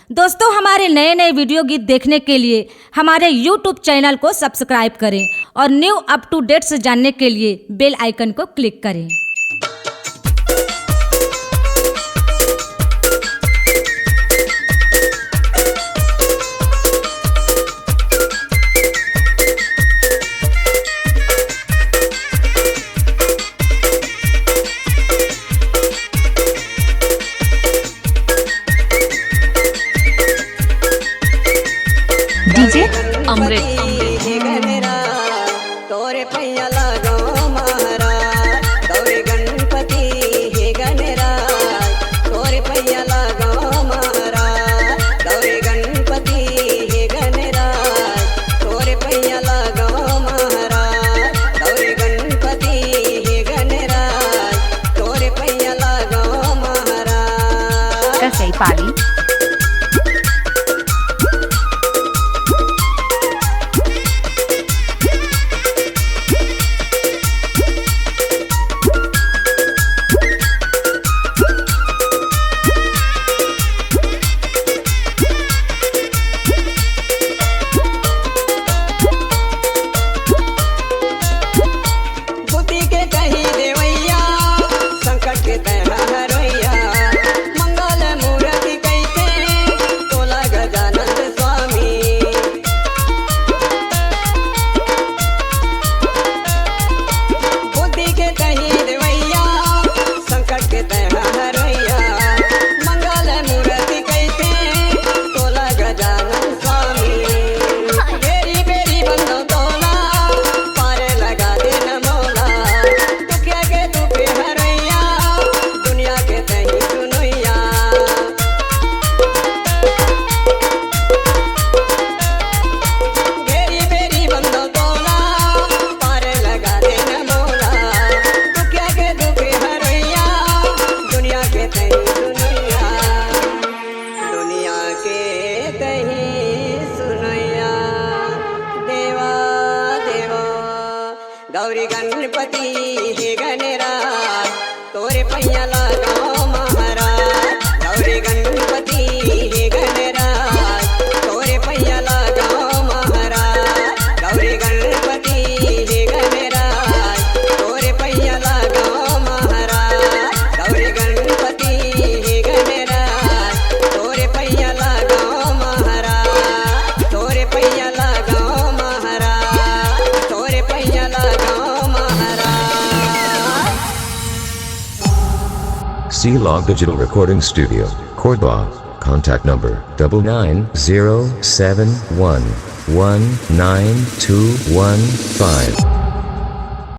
दोस्तों, हमारे नए नए वीडियो गीत देखने के लिए हमारे YouTube चैनल को सब्सक्राइब करें और न्यू अप टू डेट्स जानने के लिए बेल आइकन को क्लिक करें। डीजे अमृत तोरे पैया लगो महाराज गौरी गणपति हे गणराज तोरे पैया लगो महाराज गौरी गणपति हे गणराज तोरे पैया लगो महाराज गौरी गणपति हे गणराज तोरे पैया लगो महाराज कसई पाली गौरी गणपति हे गणराज तोरे पैया लगो महाराज गौरी गणपति हे गणराज तोरे पैया लगो महाराज गौरी गणपति हे गणराज तोरे पैया लगो महाराज गौरी गणपति हे गणराज तोरे पैया लगो महाराज तोरे पैया लगो महाराज तोरे पैया लगो C-Log Digital Recording Studio, Cordoba. Contact number 99071192115.